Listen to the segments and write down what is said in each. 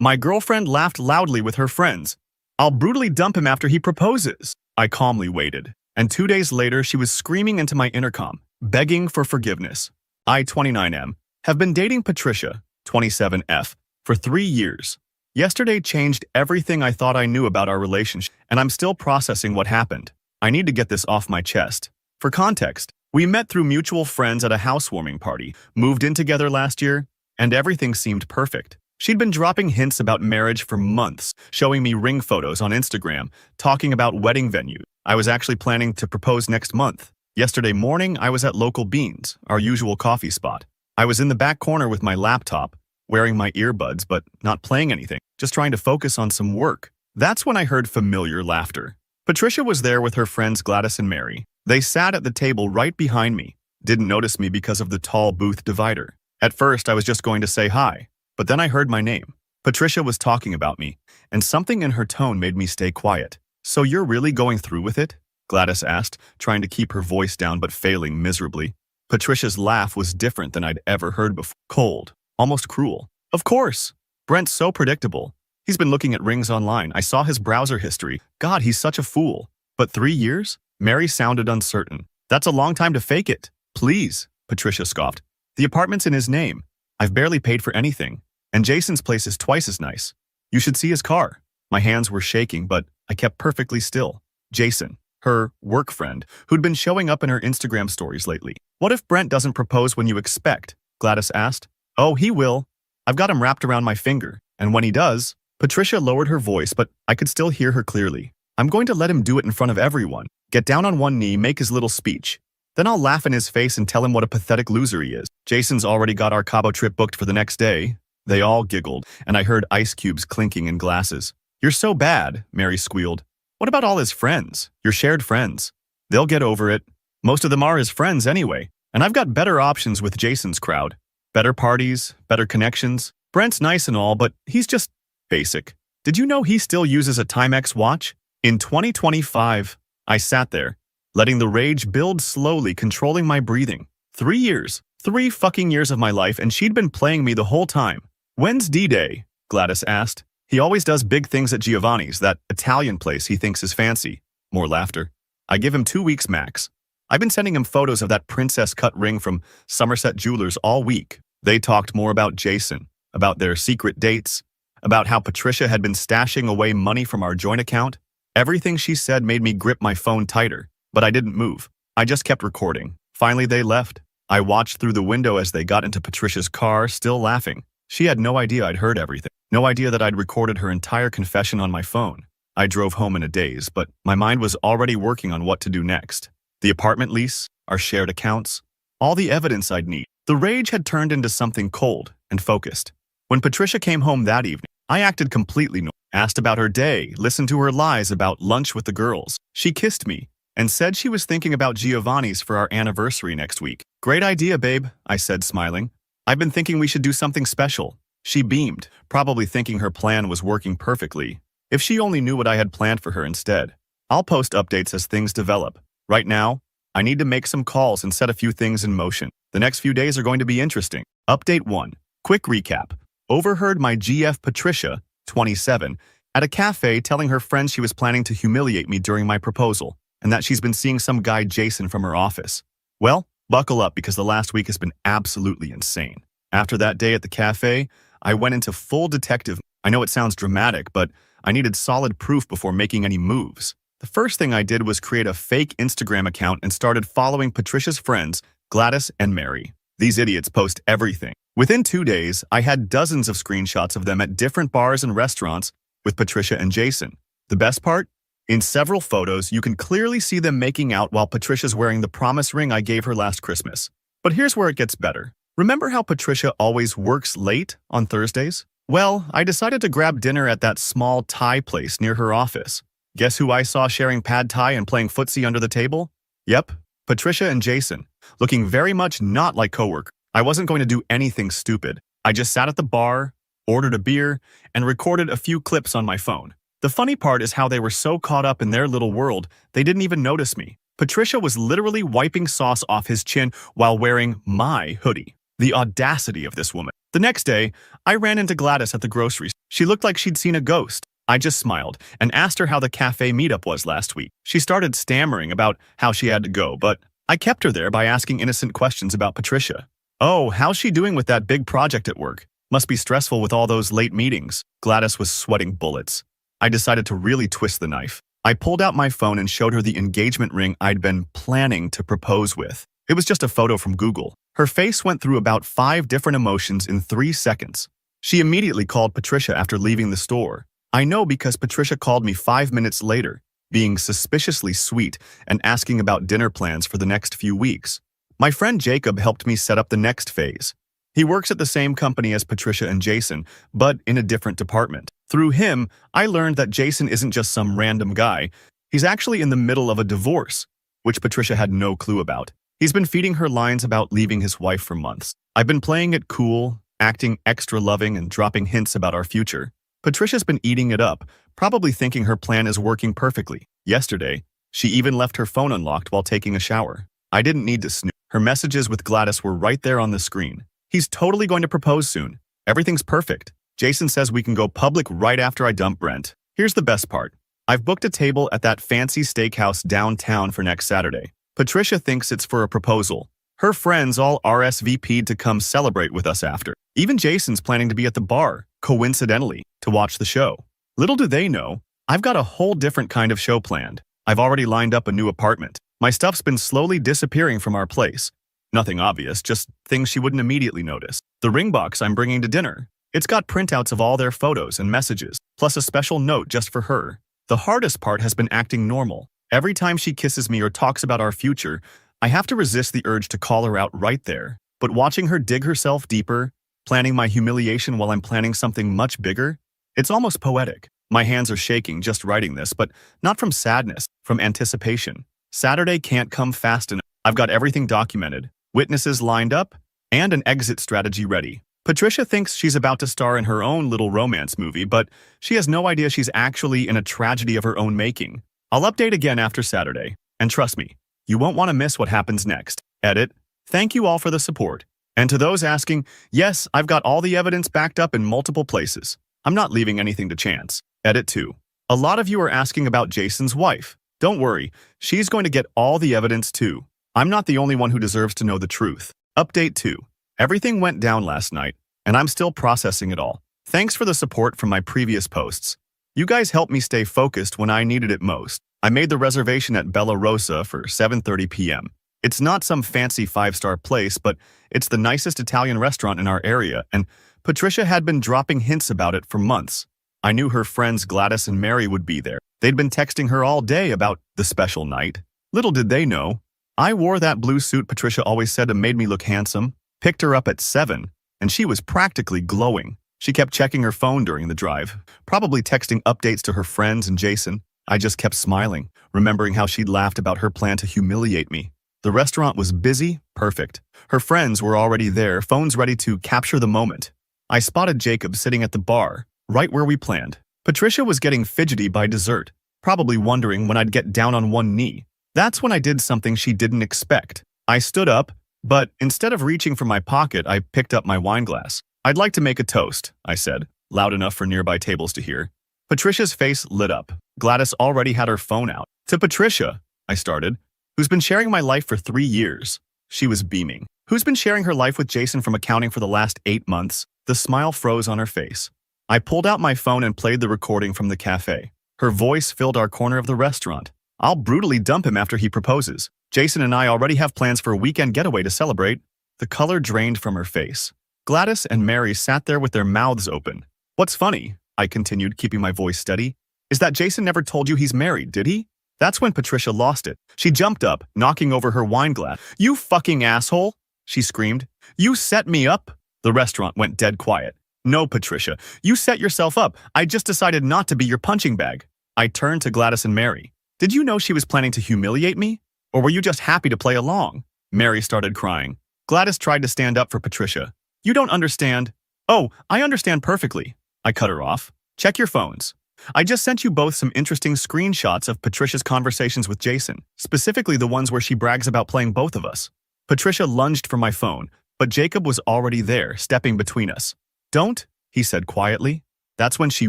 My girlfriend laughed loudly with her friends. I'll brutally dump him after he proposes. I calmly waited. And 2 days later, she was screaming into my intercom, begging for forgiveness. I, 29M, have been dating Patricia, 27F, for 3 years. Yesterday changed everything I thought I knew about our relationship, and I'm still processing what happened. I need to get this off my chest. For context, we met through mutual friends at a housewarming party, moved in together last year, and everything seemed perfect. She'd been dropping hints about marriage for months, showing me ring photos on Instagram, talking about wedding venue. I was actually planning to propose next month. Yesterday morning, I was at Local Beans, our usual coffee spot. I was in the back corner with my laptop, wearing my earbuds but not playing anything, just trying to focus on some work. That's when I heard familiar laughter. Patricia was there with her friends Gladys and Mary. They sat at the table right behind me, didn't notice me because of the tall booth divider. At first, I was just going to say hi, but then I heard my name. Patricia was talking about me, and something in her tone made me stay quiet. "So you're really going through with it?" Gladys asked, trying to keep her voice down but failing miserably. Patricia's laugh was different than I'd ever heard before. Cold, almost cruel. "Of course. Brent's so predictable. He's been looking at rings online. I saw his browser history. God, he's such a fool. But 3 years?" Mary sounded uncertain. "That's a long time to fake it." "Please," Patricia scoffed. "The apartment's in his name. I've barely paid for anything. And Jason's place is twice as nice. You should see his car." My hands were shaking, but I kept perfectly still. Jason, her work friend, who'd been showing up in her Instagram stories lately. "What if Brent doesn't propose when you expect?" Gladys asked. "Oh, he will. I've got him wrapped around my finger. And when he does..." Patricia lowered her voice, but I could still hear her clearly. "I'm going to let him do it in front of everyone. Get down on one knee, make his little speech. Then I'll laugh in his face and tell him what a pathetic loser he is. Jason's already got our Cabo trip booked for the next day." They all giggled, and I heard ice cubes clinking in glasses. "You're so bad," Mary squealed. "What about all his friends? Your shared friends? They'll get over it. Most of them are his friends anyway. And I've got better options with Jason's crowd. Better parties, better connections. Brent's nice and all, but he's just basic. Did you know he still uses a Timex watch?" In 2025, I sat there, letting the rage build slowly, controlling my breathing. 3 years. 3 fucking years of my life, and she'd been playing me the whole time. "When's D-Day?" Gladys asked. "He always does big things at Giovanni's, that Italian place he thinks is fancy." More laughter. "I give him 2 weeks max. I've been sending him photos of that princess-cut ring from Somerset Jewelers all week." They talked more about Jason, about their secret dates, about how Patricia had been stashing away money from our joint account. Everything she said made me grip my phone tighter, but I didn't move. I just kept recording. Finally, they left. I watched through the window as they got into Patricia's car, still laughing. She had no idea I'd heard everything. No idea that I'd recorded her entire confession on my phone. I drove home in a daze, but my mind was already working on what to do next. The apartment lease, our shared accounts, all the evidence I'd need. The rage had turned into something cold and focused. When Patricia came home that evening, I acted completely normal. Asked about her day, listened to her lies about lunch with the girls. She kissed me and said she was thinking about Giovanni's for our anniversary next week. "Great idea, babe," I said, smiling. "I've been thinking we should do something special." She beamed, probably thinking her plan was working perfectly. If she only knew what I had planned for her instead. "I'll post updates as things develop. Right now, I need to make some calls and set a few things in motion. The next few days are going to be interesting." Update 1. Quick recap. Overheard my GF Patricia, 27, at a cafe telling her friends she was planning to humiliate me during my proposal, and that she's been seeing some guy Jason from her office. Well, buckle up because the last week has been absolutely insane. After that day at the cafe, I went into full detective. I know it sounds dramatic, but I needed solid proof before making any moves. The first thing I did was create a fake Instagram account and started following Patricia's friends, Gladys and Mary. These idiots post everything. Within 2 days, I had dozens of screenshots of them at different bars and restaurants with Patricia and Jason. The best part? In several photos, you can clearly see them making out while Patricia's wearing the promise ring I gave her last Christmas. But here's where it gets better. Remember how Patricia always works late on Thursdays? Well, I decided to grab dinner at that small Thai place near her office. Guess who I saw sharing pad thai and playing footsie under the table? Yep, Patricia and Jason, looking very much not like coworkers. I wasn't going to do anything stupid. I just sat at the bar, ordered a beer, and recorded a few clips on my phone. The funny part is how they were so caught up in their little world, they didn't even notice me. Patricia was literally wiping sauce off his chin while wearing my hoodie. The audacity of this woman. The next day, I ran into Gladys at the grocery store. She looked like she'd seen a ghost. I just smiled and asked her how the cafe meetup was last week. She started stammering about how she had to go, but I kept her there by asking innocent questions about Patricia. Oh, how's she doing with that big project at work? Must be stressful with all those late meetings. Gladys was sweating bullets. I decided to really twist the knife. I pulled out my phone and showed her the engagement ring I'd been planning to propose with. It was just a photo from Google. Her face went through about 5 different emotions in 3 seconds. She immediately called Patricia after leaving the store. I know because Patricia called me 5 minutes later, being suspiciously sweet and asking about dinner plans for the next few weeks. My friend Jacob helped me set up the next phase. He works at the same company as Patricia and Jason, but in a different department. Through him, I learned that Jason isn't just some random guy. He's actually in the middle of a divorce, which Patricia had no clue about. He's been feeding her lines about leaving his wife for months. I've been playing it cool, acting extra loving and dropping hints about our future. Patricia's been eating it up, probably thinking her plan is working perfectly. Yesterday, she even left her phone unlocked while taking a shower. I didn't need to snooze. Her messages with Gladys were right there on the screen. He's totally going to propose soon. Everything's perfect. Jason says we can go public right after I dump Brent. Here's the best part. I've booked a table at that fancy steakhouse downtown for next Saturday. Patricia thinks it's for a proposal. Her friends all RSVP'd to come celebrate with us after. Even Jason's planning to be at the bar, coincidentally, to watch the show. Little do they know, I've got a whole different kind of show planned. I've already lined up a new apartment. My stuff's been slowly disappearing from our place. Nothing obvious, just things she wouldn't immediately notice. The ring box I'm bringing to dinner. It's got printouts of all their photos and messages, plus a special note just for her. The hardest part has been acting normal. Every time she kisses me or talks about our future, I have to resist the urge to call her out right there. But watching her dig herself deeper, planning my humiliation while I'm planning something much bigger, it's almost poetic. My hands are shaking just writing this, but not from sadness, from anticipation. Saturday can't come fast enough. I've got everything documented, witnesses lined up, and an exit strategy ready. Patricia thinks she's about to star in her own little romance movie, but she has no idea she's actually in a tragedy of her own making. I'll update again after Saturday, and trust me, you won't want to miss what happens next. Edit. Thank you all for the support. And to those asking, yes, I've got all the evidence backed up in multiple places. I'm not leaving anything to chance. Edit 2. A lot of you are asking about Jason's wife. Don't worry, she's going to get all the evidence too. I'm not the only one who deserves to know the truth. Update 2. Everything went down last night, and I'm still processing it all. Thanks for the support from my previous posts. You guys helped me stay focused when I needed it most. I made the reservation at Bella Rosa for 7:30 p.m. It's not some fancy 5-star place, but it's the nicest Italian restaurant in our area, and Patricia had been dropping hints about it for months. I knew her friends Gladys and Mary would be there. They'd been texting her all day about the special night. Little did they know, I wore that blue suit Patricia always said made me look handsome, picked her up at 7, and she was practically glowing. She kept checking her phone during the drive, probably texting updates to her friends and Jason. I just kept smiling, remembering how she'd laughed about her plan to humiliate me. The restaurant was busy, perfect. Her friends were already there, phones ready to capture the moment. I spotted Jacob sitting at the bar, right where we planned. Patricia was getting fidgety by dessert, probably wondering when I'd get down on one knee. That's when I did something she didn't expect. I stood up, but instead of reaching for my pocket, I picked up my wine glass. I'd like to make a toast, I said, loud enough for nearby tables to hear. Patricia's face lit up. Gladys already had her phone out. To Patricia, I started, who's been sharing my life for 3 years. She was beaming. Who's been sharing her life with Jason from accounting for the last 8 months? The smile froze on her face. I pulled out my phone and played the recording from the cafe. Her voice filled our corner of the restaurant. I'll brutally dump him after he proposes. Jason and I already have plans for a weekend getaway to celebrate. The color drained from her face. Gladys and Mary sat there with their mouths open. What's funny, I continued, keeping my voice steady, is that Jason never told you he's married, did he? That's when Patricia lost it. She jumped up, knocking over her wine glass. You fucking asshole, she screamed. You set me up? The restaurant went dead quiet. No, Patricia, you set yourself up. I just decided not to be your punching bag. I turned to Gladys and Mary. Did you know she was planning to humiliate me? Or were you just happy to play along? Mary started crying. Gladys tried to stand up for Patricia. You don't understand. Oh, I understand perfectly. I cut her off. Check your phones. I just sent you both some interesting screenshots of Patricia's conversations with Jason, specifically the ones where she brags about playing both of us. Patricia lunged for my phone, but Jacob was already there, stepping between us. "Don't," he said quietly. That's when she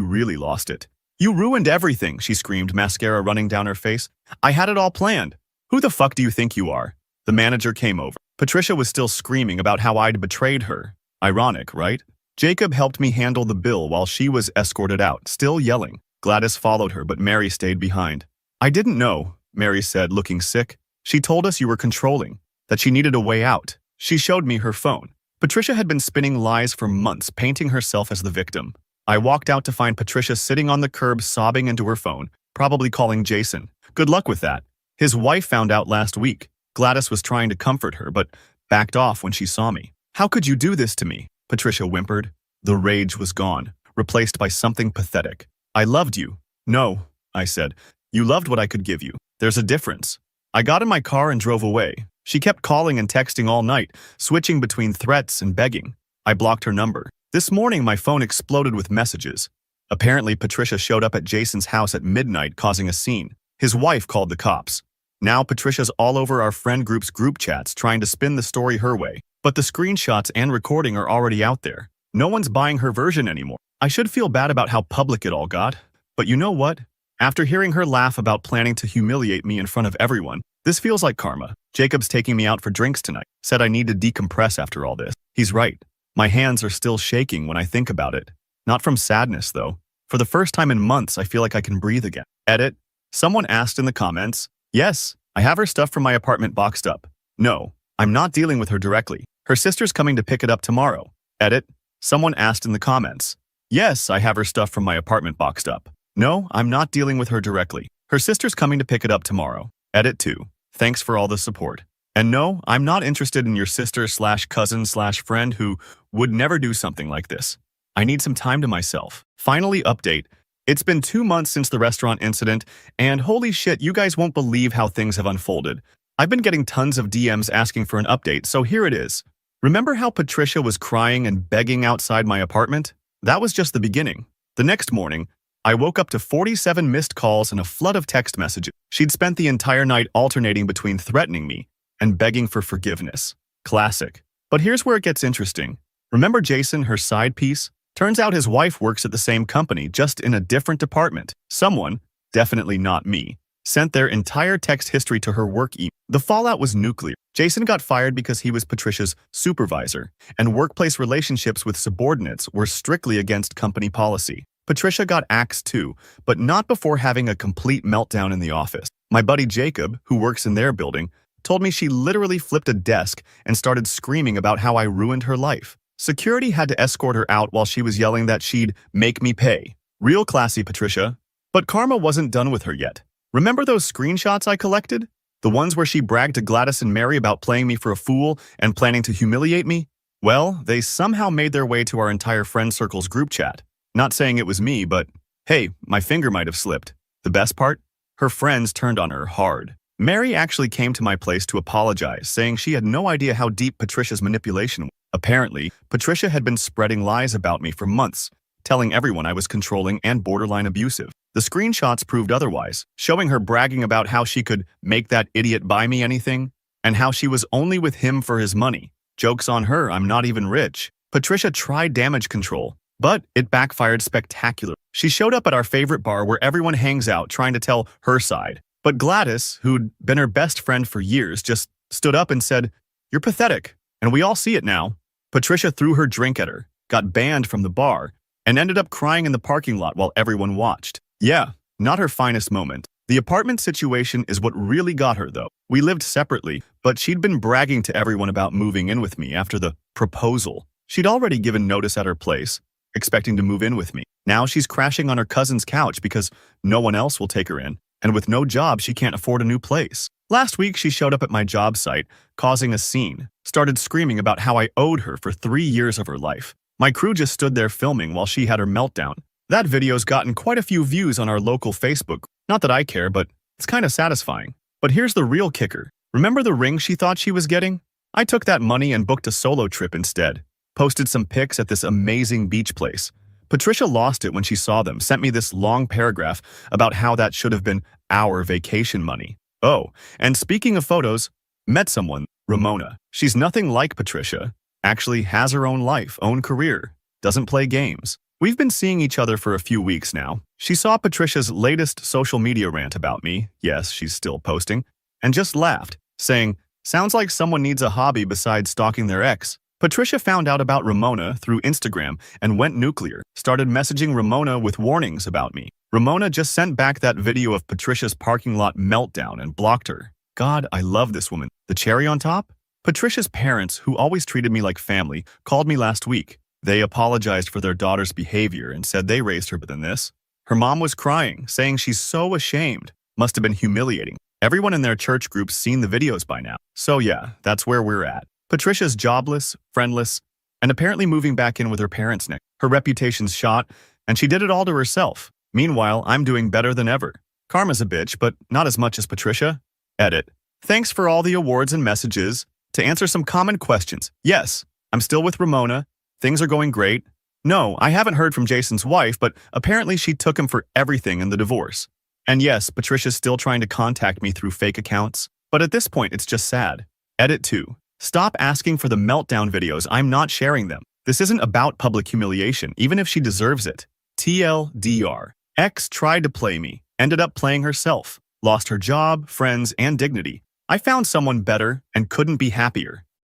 really lost it. "You ruined everything," she screamed, mascara running down her face. "I had it all planned. Who the fuck do you think you are?" The manager came over. Patricia was still screaming about how I'd betrayed her. Ironic, right? Jacob helped me handle the bill while she was escorted out, still yelling. Gladys followed her, but Mary stayed behind. "I didn't know," Mary said, looking sick. "She told us you were controlling, that she needed a way out." She showed me her phone. Patricia had been spinning lies for months, painting herself as the victim. I walked out to find Patricia sitting on the curb sobbing into her phone, probably calling Jason. Good luck with that. His wife found out last week. Gladys was trying to comfort her, but backed off when she saw me. "How could you do this to me?" Patricia whimpered. The rage was gone, replaced by something pathetic. "I loved you." "No," I said. "You loved what I could give you. There's a difference." I got in my car and drove away. She kept calling and texting all night, switching between threats and begging. I blocked her number. This morning, my phone exploded with messages. Apparently, Patricia showed up at Jason's house at midnight, causing a scene. His wife called the cops. Now, Patricia's all over our friend group's group chats, trying to spin the story her way. But the screenshots and recording are already out there. No one's buying her version anymore. I should feel bad about how public it all got. But you know what? After hearing her laugh about planning to humiliate me in front of everyone, this feels like karma. Jacob's taking me out for drinks tonight. Said I need to decompress after all this. He's right. My hands are still shaking when I think about it. Not from sadness, though. For the first time in months, I feel like I can breathe again. Edit. Someone asked in the comments. Yes, I have her stuff from my apartment boxed up. No, I'm not dealing with her directly. Her sister's coming to pick it up tomorrow. Edit. Someone asked in the comments. Yes, I have her stuff from my apartment boxed up. No, I'm not dealing with her directly. Her sister's coming to pick it up tomorrow. Edit 2. Thanks for all the support. And no, I'm not interested in your sister/cousin/friend who would never do something like this. I need some time to myself. Finally, update. It's been 2 months since the restaurant incident, and holy shit, you guys won't believe how things have unfolded. I've been getting tons of DMs asking for an update, so here it is. Remember how Patricia was crying and begging outside my apartment? That was just the beginning. The next morning, I woke up to 47 missed calls and a flood of text messages. She'd spent the entire night alternating between threatening me and begging for forgiveness. Classic. But here's where it gets interesting. Remember Jason, her side piece? Turns out his wife works at the same company, just in a different department. Someone, definitely not me, sent their entire text history to her work email. The fallout was nuclear. Jason got fired because he was Patricia's supervisor, and workplace relationships with subordinates were strictly against company policy. Patricia got axed too, but not before having a complete meltdown in the office. My buddy Jacob, who works in their building, told me she literally flipped a desk and started screaming about how I ruined her life. Security had to escort her out while she was yelling that she'd make me pay. Real classy, Patricia. But karma wasn't done with her yet. Remember those screenshots I collected? The ones where she bragged to Gladys and Mary about playing me for a fool and planning to humiliate me? Well, they somehow made their way to our entire friend circle's group chat. Not saying it was me, but hey, my finger might have slipped. The best part? Her friends turned on her hard. Mary actually came to my place to apologize, saying she had no idea how deep Patricia's manipulation was. Apparently, Patricia had been spreading lies about me for months, telling everyone I was controlling and borderline abusive. The screenshots proved otherwise, showing her bragging about how she could make that idiot buy me anything, and how she was only with him for his money. Joke's on her, I'm not even rich. Patricia tried damage control, but it backfired spectacularly. She showed up at our favorite bar where everyone hangs out trying to tell her side. But Gladys, who'd been her best friend for years, just stood up and said, "You're pathetic, and we all see it now." Patricia threw her drink at her, got banned from the bar, and ended up crying in the parking lot while everyone watched. Yeah, not her finest moment. The apartment situation is what really got her, though. We lived separately, but she'd been bragging to everyone about moving in with me after the proposal. She'd already given notice at her place, expecting to move in with me. Now she's crashing on her cousin's couch because no one else will take her in, and with no job, she can't afford a new place. Last week, she showed up at my job site, causing a scene, started screaming about how I owed her for 3 years of her life. My crew just stood there filming while she had her meltdown. That video's gotten quite a few views on our local Facebook. Not that I care, but it's kind of satisfying. But here's the real kicker. Remember the ring she thought she was getting? I took that money and booked a solo trip instead. Posted some pics at this amazing beach place. Patricia lost it when she saw them, sent me this long paragraph about how that should have been our vacation money. Oh, and speaking of photos, met someone, Ramona. She's nothing like Patricia. Actually has her own life, own career. Doesn't play games. We've been seeing each other for a few weeks now. She saw Patricia's latest social media rant about me. Yes, she's still posting. And just laughed, saying, "Sounds like someone needs a hobby besides stalking their ex." Patricia found out about Ramona through Instagram and went nuclear, started messaging Ramona with warnings about me. Ramona just sent back that video of Patricia's parking lot meltdown and blocked her. God, I love this woman. The cherry on top? Patricia's parents, who always treated me like family, called me last week. They apologized for their daughter's behavior and said they raised her better than this. Her mom was crying, saying she's so ashamed. Must have been humiliating. Everyone in their church group's seen the videos by now. So yeah, that's where we're at. Patricia's jobless, friendless, and apparently moving back in with her parents next. Her reputation's shot, and she did it all to herself. Meanwhile, I'm doing better than ever. Karma's a bitch, but not as much as Patricia. Edit. Thanks for all the awards and messages. To answer some common questions, yes, I'm still with Ramona. Things are going great. No, I haven't heard from Jason's wife, but apparently she took him for everything in the divorce. And yes, Patricia's still trying to contact me through fake accounts, but at this point it's just sad. Edit 2. Stop asking for the meltdown videos. I'm not sharing them. This isn't about public humiliation, even if she deserves it. TLDR. Ex tried to play me, ended up playing herself, lost her job, friends, and dignity. I found someone better and couldn't be happier.